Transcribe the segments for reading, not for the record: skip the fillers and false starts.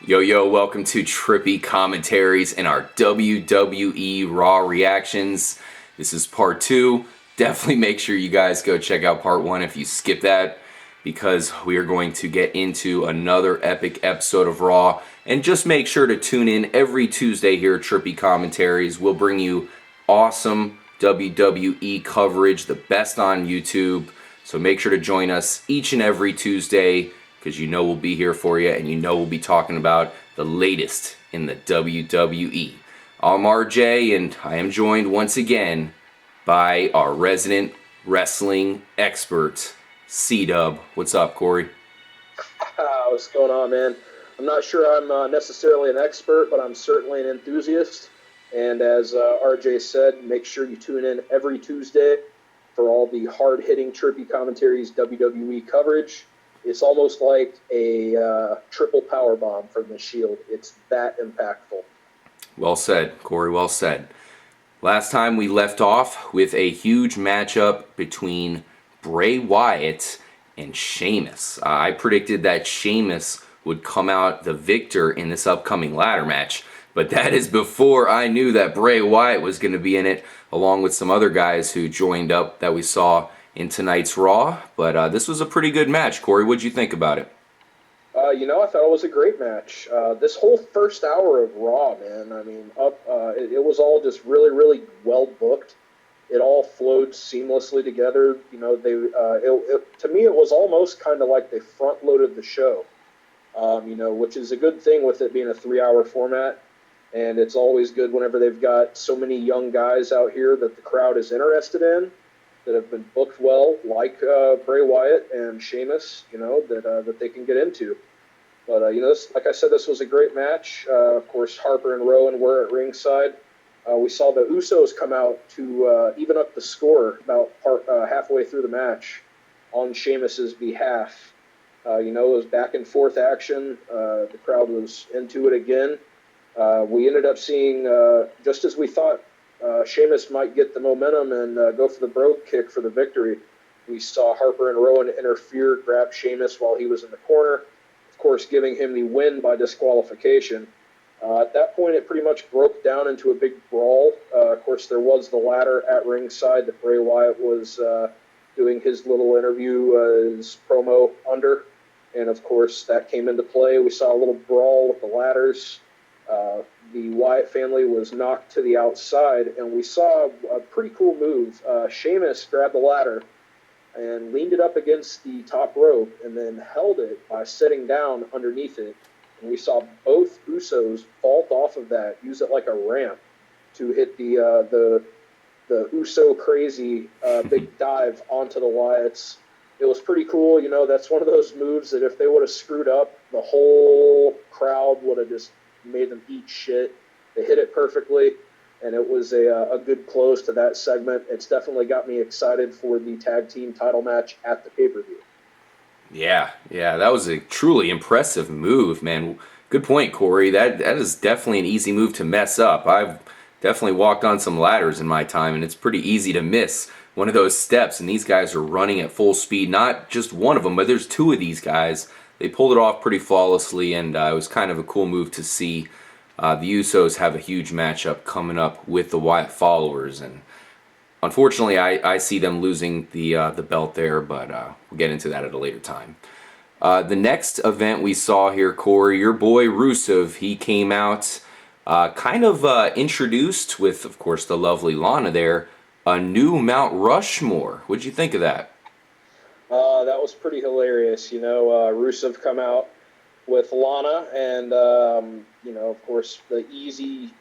Yo, welcome to Trippy Commentaries and our WWE RAW reactions. This is part 2. Definitely make sure you guys go check out part 1 if you skip that, because we are going to get into another epic episode of RAW. And just make sure to tune in every Tuesday here at Trippy Commentaries. We'll bring you awesome WWE coverage, the best on YouTube. So make sure to join us each and every Tuesday, because you know we'll be here for you, and you know we'll be talking about the latest in the WWE. I'm RJ, and I am joined once again by our resident wrestling expert, C-Dub. What's up, Corey? What's going on, man? I'm not sure I'm necessarily an expert, but I'm certainly an enthusiast. And as RJ said, make sure you tune in every Tuesday for all the hard-hitting Trippy Commentaries WWE coverage. It's almost like a triple power bomb from the Shield. It's that impactful. Well said, Corey, well said. Last time we left off with a huge matchup between Bray Wyatt and Sheamus. I predicted that Sheamus would come out the victor in this upcoming ladder match, but that is before I knew that Bray Wyatt was going to be in it, along with some other guys who joined up that we saw in tonight's Raw. But this was a pretty good match. Corey, what'd you think about it? I thought it was a great match. This whole first hour of Raw, man, I mean, it was all just really, really well booked. It all flowed seamlessly together. To me, it was almost kind of like they front-loaded the show, which is a good thing with it being a 3-hour format. And it's always good whenever they've got so many young guys out here that the crowd is interested in, that have been booked well, like Bray Wyatt and Sheamus, that they can get into. But, like I said, this was a great match. Of course, Harper and Rowan were at ringside. We saw the Usos come out to even up the score about halfway through the match on Sheamus's behalf. It was back and forth action. The crowd was into it again. We ended up seeing, just as we thought, Sheamus might get the momentum and go for the brogue kick for the victory. We saw Harper and Rowan interfere, grab Sheamus while he was in the corner, of course giving him the win by disqualification. At that point, it pretty much broke down into a big brawl. Of course, there was the ladder at ringside that Bray Wyatt was doing his little interview, his promo under. And, of course, that came into play. We saw a little brawl with the ladders. The Wyatt family was knocked to the outside, and we saw a pretty cool move. Sheamus grabbed the ladder and leaned it up against the top rope and then held it by sitting down underneath it. And we saw both Usos vault off of that, use it like a ramp to hit the Uso crazy big dive onto the Wyatts. It was pretty cool. That's one of those moves that if they would have screwed up, the whole crowd would have just made them eat shit. They hit it perfectly, and it was a good close to that segment. It's definitely got me excited for the tag team title match at the pay-per-view. Yeah, that was a truly impressive move, man. Good point, Corey. That is definitely an easy move to mess up. I've definitely walked on some ladders in my time, and it's pretty easy to miss one of those steps, and these guys are running at full speed. Not just one of them, but there's two of these guys. They pulled it off pretty flawlessly, and it was kind of a cool move to see. The Usos have a huge matchup coming up with the Wyatt followers, and unfortunately, I see them losing the belt there, but we'll get into that at a later time. The next event we saw here, Corey, your boy Rusev, he came out introduced with, of course, the lovely Lana there, a new Mount Rushmore. What'd you think of that? That was pretty hilarious. Rusev come out with Lana and, of course, the easy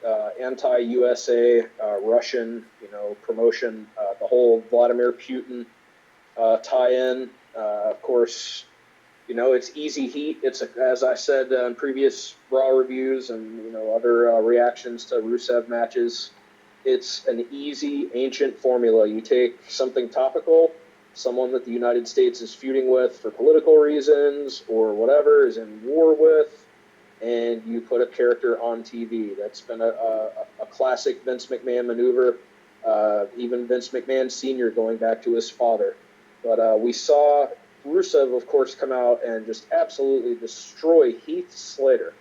anti-USA Russian, promotion, the whole Vladimir Putin tie-in. Of course, it's easy heat. It's, as I said in previous Raw reviews and, other reactions to Rusev matches, it's an easy, ancient formula. You take something topical, someone that the United States is feuding with for political reasons or whatever, is in war with, and you put a character on TV. That's been a classic Vince McMahon maneuver, even Vince McMahon Sr. going back to his father. But we saw Rusev, of course, come out and just absolutely destroy Heath Slater.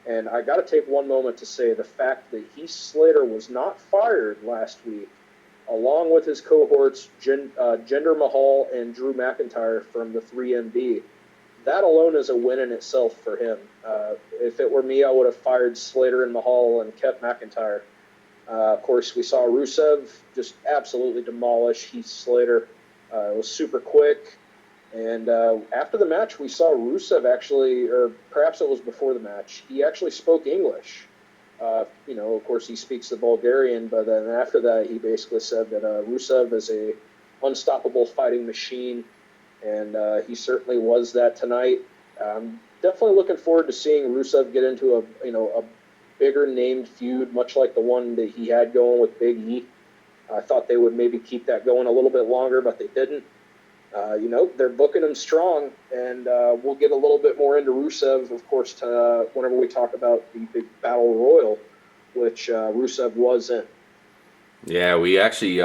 And I got to take one moment to say the fact that Heath Slater was not fired last week, along with his cohorts Jinder Mahal and Drew McIntyre from the 3MB, that alone is a win in itself for him. If it were me, I would have fired Slater and Mahal and kept McIntyre. Of course, we saw Rusev just absolutely demolish Heath Slater. It was super quick. And after the match, we saw Rusev actually, or perhaps it was before the match, he actually spoke English. Of course, he speaks the Bulgarian, but then after that, he basically said that Rusev is a unstoppable fighting machine, and he certainly was that tonight. I'm definitely looking forward to seeing Rusev get into a bigger named feud, much like the one that he had going with Big E. I thought they would maybe keep that going a little bit longer, but they didn't. They're booking him strong, and we'll get a little bit more into Rusev, of course, whenever we talk about the big battle royal, which Rusev was in. Yeah, we actually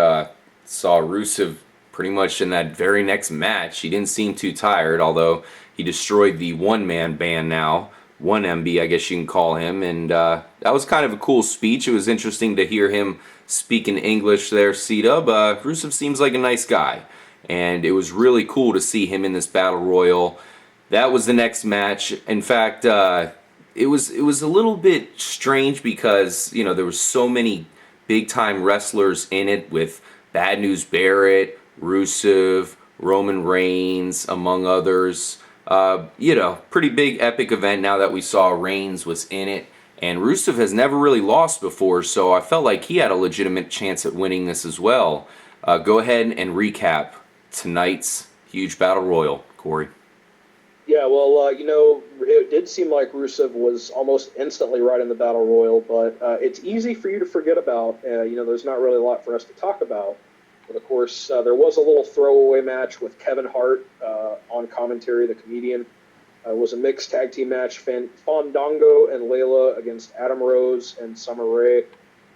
saw Rusev pretty much in that very next match. He didn't seem too tired, although he destroyed the one-man band now. 1MB, I guess you can call him, and that was kind of a cool speech. It was interesting to hear him speak in English there, C-Dub. Rusev seems like a nice guy, and it was really cool to see him in this Battle Royal. That was the next match. In fact, it was a little bit strange because, there was so many big-time wrestlers in it with Bad News Barrett, Rusev, Roman Reigns, among others. Pretty big epic event now that we saw Reigns was in it. And Rusev has never really lost before, so I felt like he had a legitimate chance at winning this as well. Go ahead and recap tonight's huge battle royal, Corey. Yeah, well, it did seem like Rusev was almost instantly right in the battle royal, but it's easy for you to forget about. There's not really a lot for us to talk about. But of course, there was a little throwaway match with Kevin Hart on commentary, the comedian. It was a mixed tag team match. Fandango and Layla against Adam Rose and Summer Rae.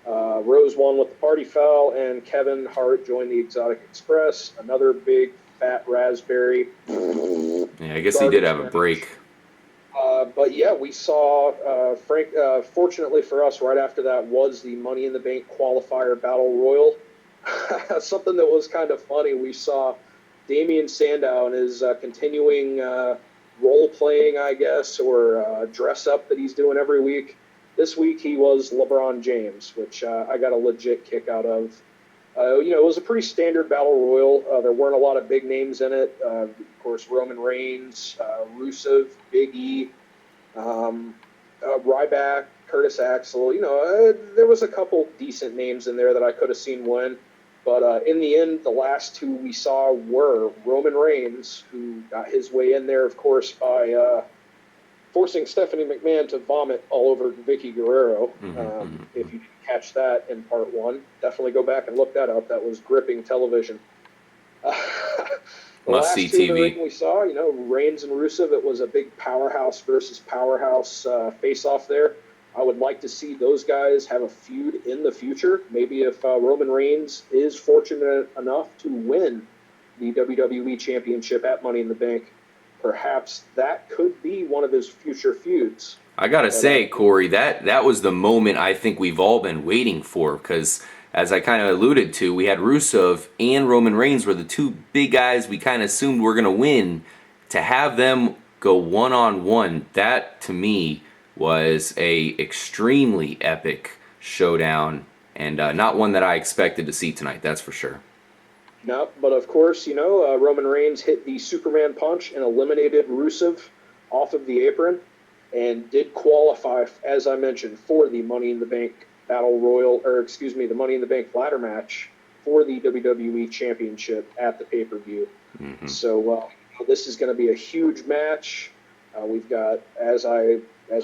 Rose won with the party foul, and Kevin Hart joined the Exotic Express. Another big fat raspberry. Yeah, I guess he did have a break. But yeah, we saw, fortunately for us, right after that was the Money in the Bank qualifier battle royal. Something that was kind of funny, we saw Damian Sandow in his continuing role-playing, I guess, or dress-up that he's doing every week. This week he was LeBron James, which I got a legit kick out of. It was a pretty standard battle royal. There weren't a lot of big names in it. Of course, Roman Reigns, Rusev, Big E, Ryback, Curtis Axel. There was a couple decent names in there that I could have seen win. But in the end, the last two we saw were Roman Reigns, who got his way in there, of course, by forcing Stephanie McMahon to vomit all over Vicky Guerrero. If you didn't catch that in part one, definitely go back and look that up. That was gripping television. The Must last see two in the TV. ring we saw, Reigns and Rusev, it was a big powerhouse versus powerhouse face-off there. I would like to see those guys have a feud in the future. Maybe if Roman Reigns is fortunate enough to win the WWE Championship at Money in the Bank, perhaps that could be one of his future feuds. I gotta say, Corey, that was the moment I think we've all been waiting for, because as I kind of alluded to, we had Rusev and Roman Reigns were the two big guys we kind of assumed were going to win. To have them go one-on-one, that to me was a extremely epic showdown, and not one that I expected to see tonight, that's for sure. No, but of course, Roman Reigns hit the Superman punch and eliminated Rusev off of the apron and did qualify, as I mentioned, for the Money in the Bank Battle Royal, the Money in the Bank ladder match for the WWE Championship at the pay-per-view. Mm-hmm. So this is going to be a huge match. We've got, as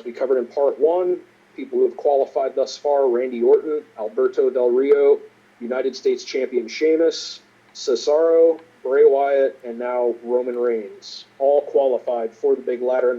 we covered in part one, people who have qualified thus far: Randy Orton, Alberto Del Rio, United States Champion Sheamus, Cesaro, Bray Wyatt, and now Roman Reigns, all qualified for the big ladder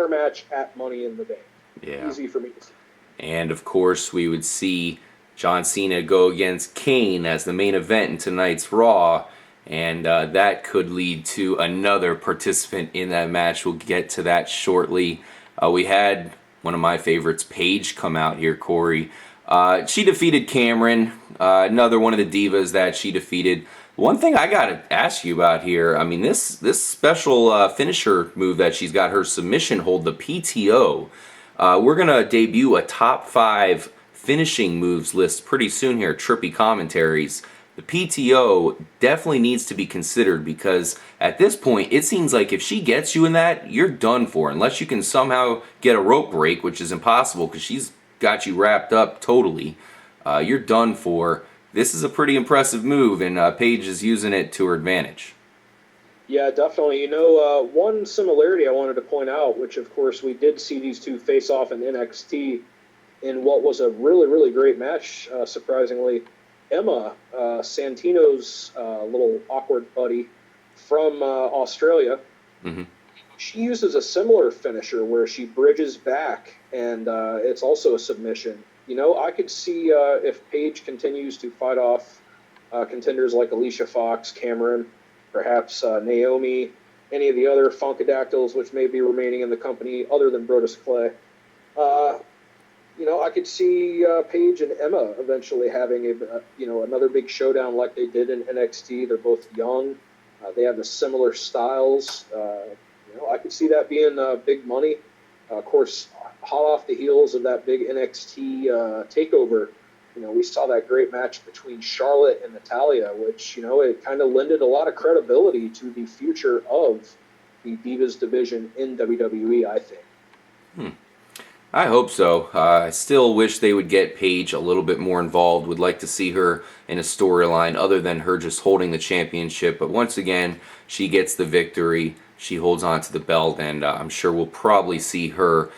match at Money in the Bank. Yeah. Easy for me to see. And of course, we would see John Cena go against Kane as the main event in tonight's Raw, and that could lead to another participant in that match. We'll get to that shortly. We had one of my favorites, Paige, come out here, Corey. She defeated Cameron, another one of the divas that she defeated. One thing I gotta ask you about here, I mean, this special finisher move that she's got, her submission hold, the PTO. We're gonna debut a top 5 finishing moves list pretty soon here, Trippy Commentaries. The PTO definitely needs to be considered because at this point, it seems like if she gets you in that, you're done for. Unless you can somehow get a rope break, which is impossible because she's got you wrapped up totally. You're done for. This is a pretty impressive move, and Paige is using it to her advantage. Yeah, definitely. You know, one similarity I wanted to point out, which of course we did see these two face off in NXT in what was a really, really great match, surprisingly. Emma, Santino's little awkward buddy from Australia, Mm-hmm. she uses a similar finisher where she bridges back, and it's also a submission. You know, I could see if Paige continues to fight off contenders like Alicia Fox, Cameron, perhaps Naomi, any of the other Funkadactyls which may be remaining in the company other than Brodus Clay. You know, I could see Paige and Emma eventually having another big showdown like they did in NXT. They're both young. They have the similar styles. I could see that being big money. Of course, hot off the heels of that big NXT takeover, we saw that great match between Charlotte and Natalya, which, it kind of lended a lot of credibility to the future of the Divas division in WWE, I think. I hope so. I still wish they would get Paige a little bit more involved. Would like to see her in a storyline other than her just holding the championship. But once again, she gets the victory. She holds on to the belt, and I'm sure we'll probably see her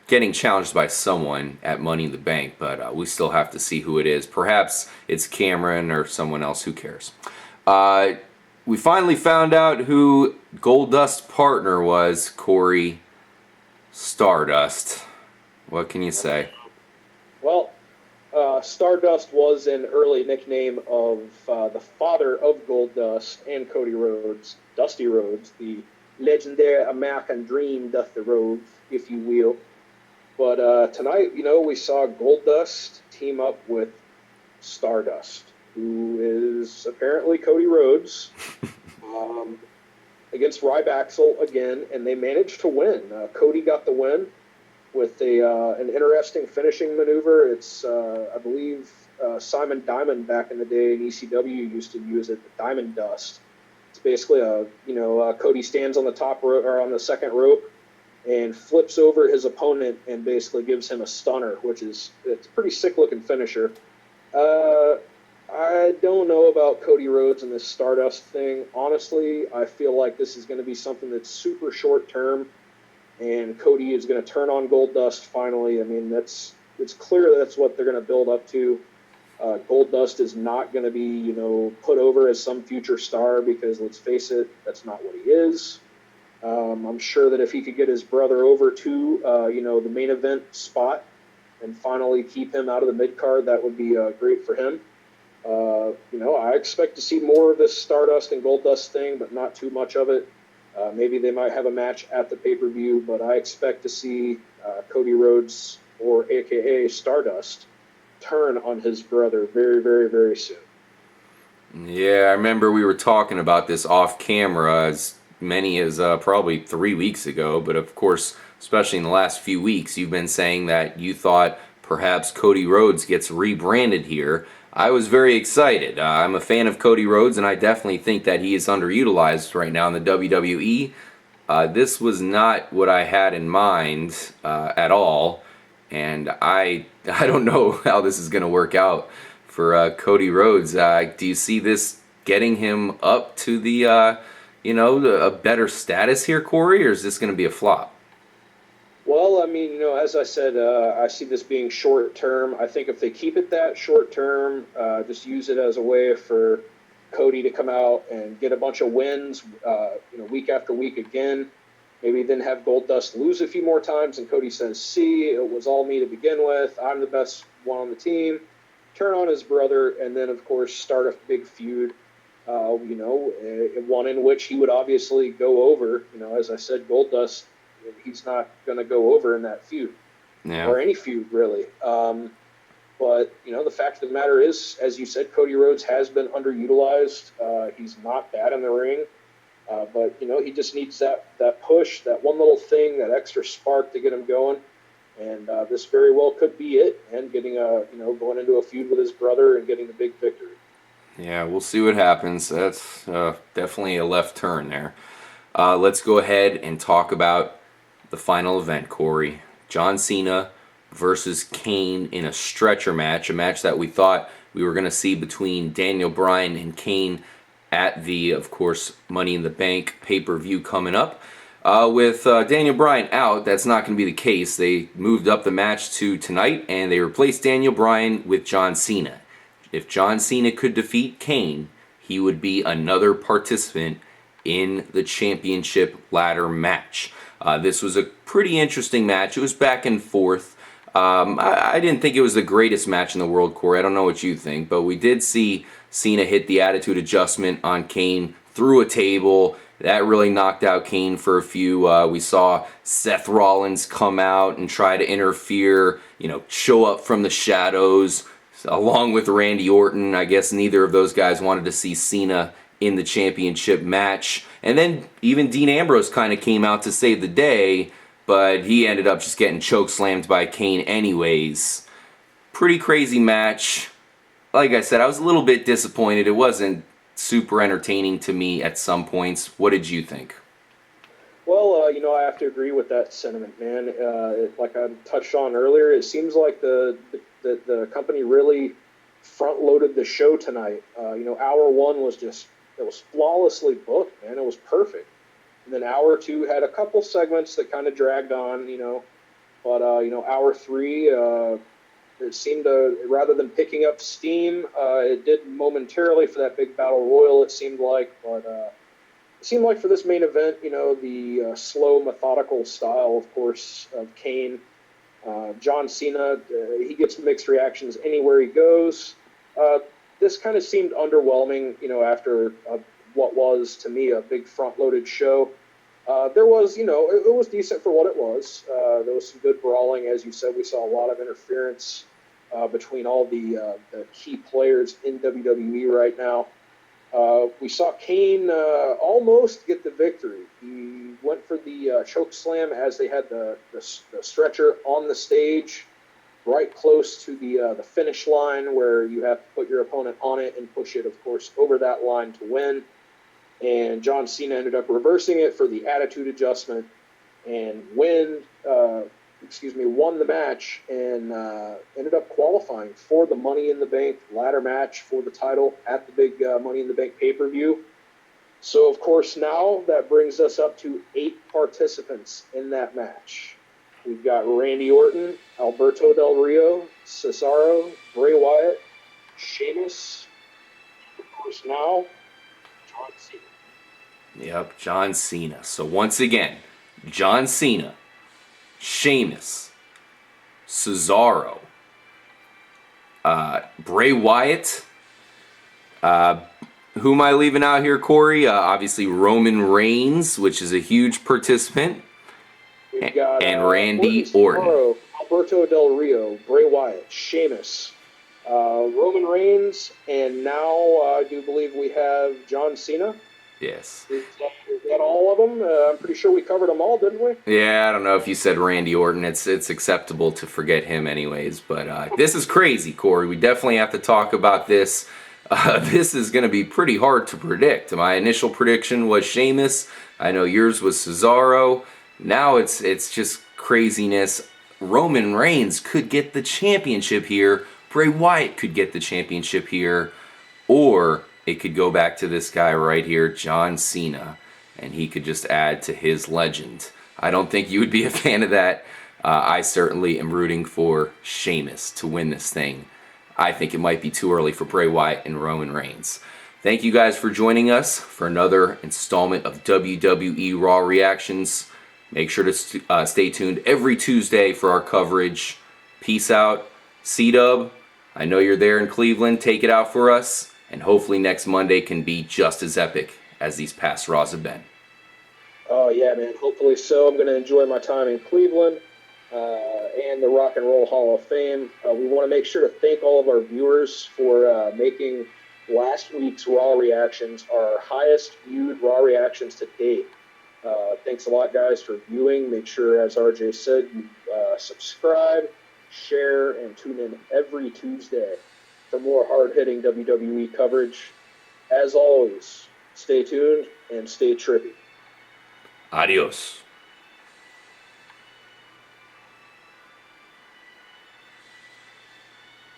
getting challenged by someone at Money in the Bank. But we still have to see who it is. Perhaps it's Cameron or someone else. Who cares? We finally found out who Goldust's partner was, Corey. Stardust. What can you say? Well, Stardust was an early nickname of the father of Goldust and Cody Rhodes, Dusty Rhodes, the legendary American Dream Dusty Rhodes, if you will. But tonight, we saw Goldust team up with Stardust, who is apparently Cody Rhodes, against Ryback again, and they managed to win. Cody got the win with an interesting finishing maneuver. It's, I believe, Simon Diamond back in the day in ECW used to use it, the Diamond Dust. It's basically Cody stands on the top rope or on the second rope and flips over his opponent and basically gives him a stunner, it's a pretty sick looking finisher. I don't know about Cody Rhodes and this Stardust thing. Honestly, I feel like this is going to be something that's super short term, and Cody is going to turn on Goldust finally. I mean, it's clear that's what they're going to build up to. Goldust is not going to be, put over as some future star because, let's face it, that's not what he is. I'm sure that if he could get his brother over to, the main event spot and finally keep him out of the mid-card, that would be great for him. I expect to see more of this Stardust and Goldust thing, but not too much of it. Maybe they might have a match at the pay-per-view, but I expect to see Cody Rhodes, or AKA Stardust, turn on his brother very, very, very soon. Yeah, I remember we were talking about this off camera as many as probably 3 weeks ago, but of course, especially in the last few weeks, you've been saying that you thought perhaps Cody Rhodes gets rebranded here. I was very excited. I'm a fan of Cody Rhodes, and I definitely think that he is underutilized right now in the WWE. This was not what I had in mind at all, and I don't know how this is going to work out for Cody Rhodes. Do you see this getting him up to the a better status here, Corey, or is this going to be a flop? Well, I mean, as I said, I see this being short term. I think if they keep it that short term, just use it as a way for Cody to come out and get a bunch of wins, week after week again. Maybe then have Goldust lose a few more times, and Cody says, "See, it was all me to begin with. I'm the best one on the team." Turn on his brother, and then, of course, start a big feud. One in which he would obviously go over. As I said, Goldust he's not going to go over in that feud, or any feud, really. But, the fact of the matter is, as you said, Cody Rhodes has been underutilized. He's not bad in the ring. But, he just needs that push, that one little thing, that extra spark to get him going. And this very well could be it, and getting going into a feud with his brother and getting the big victory. Yeah, we'll see what happens. That's definitely a left turn there. Let's go ahead and talk about the final event, Corey. John Cena versus Kane in a stretcher match, a match that we thought we were going to see between Daniel Bryan and Kane at the, of course, Money in the Bank pay-per-view coming up. With Daniel Bryan out, that's not going to be the case. They moved up the match to tonight, and they replaced Daniel Bryan with John Cena. If John Cena could defeat Kane, he would be another participant in the championship ladder match. This was a pretty interesting match. It was back and forth. I didn't think it was the greatest match in the world, Corey. I don't know what you think, but we did see Cena hit the attitude adjustment on Kane through a table. That really knocked out Kane for a few. We saw Seth Rollins come out and try to interfere, show up from the shadows, along with Randy Orton. I guess neither of those guys wanted to see Cena in the championship match. And then even Dean Ambrose kind of came out to save the day, but he ended up just getting chokeslammed by Kane anyways. Pretty crazy match. Like I said, I was a little bit disappointed. It wasn't super entertaining to me at some points. What did you think? Well, I have to agree with that sentiment, man. Like I touched on earlier, it seems like the company really front-loaded the show tonight. Hour one was it was flawlessly booked, man. It was perfect. And then hour two had a couple segments that kind of dragged on, But, hour three, it seemed to, rather than picking up steam, it did momentarily for that big battle royal, it seemed like. But it seemed like for this main event, the slow, methodical style, of course, of Kane. John Cena, he gets mixed reactions anywhere he goes. This kind of seemed underwhelming, after what was, to me, a big front-loaded show. There was, it was decent for what it was. There was some good brawling. As you said, we saw a lot of interference between all the key players in WWE right now. We saw Kane almost get the victory. He went for the choke slam as they had the stretcher on the stage, right close to the finish line, where you have to put your opponent on it and push it, of course, over that line to win. And John Cena ended up reversing it for the attitude adjustment and won the match, and ended up qualifying for the Money in the Bank ladder match for the title at the big Money in the Bank pay-per-view. So, of course, now that brings us up to 8 participants in that match. We've got Randy Orton, Alberto Del Rio, Cesaro, Bray Wyatt, Sheamus, of course now, John Cena. Yep, John Cena. So once again, John Cena, Sheamus, Cesaro, Bray Wyatt. Who am I leaving out here, Corey? Obviously Roman Reigns, which is a huge participant. We've got, and Randy Orton. Alberto Del Rio, Bray Wyatt, Sheamus, Roman Reigns, and now I do believe we have John Cena. Yes. Is that all of them? I'm pretty sure we covered them all, didn't we? Yeah, I don't know if you said Randy Orton. It's acceptable to forget him anyways. But this is crazy, Corey. We definitely have to talk about this. This is going to be pretty hard to predict. My initial prediction was Sheamus. I know yours was Cesaro. Now it's just craziness. Roman Reigns could get the championship here. Bray Wyatt could get the championship here. Or it could go back to this guy right here, John Cena, and he could just add to his legend. I don't think you would be a fan of that. I certainly am rooting for Sheamus to win this thing. I think it might be too early for Bray Wyatt and Roman Reigns. Thank you guys for joining us for another installment of WWE RAW Reactions. Make sure to stay tuned every Tuesday for our coverage. Peace out. C-Dub, I know you're there in Cleveland. Take it out for us. And hopefully next Monday can be just as epic as these past Raws have been. Oh, Yeah, man. Hopefully so. I'm going to enjoy my time in Cleveland and the Rock and Roll Hall of Fame. We want to make sure to thank all of our viewers for making last week's Raw reactions our highest viewed Raw reactions to date. Thanks a lot, guys, for viewing. Make sure, as RJ said, you subscribe, share, and tune in every Tuesday for more hard-hitting WWE coverage. As always, stay tuned and stay trippy. Adios.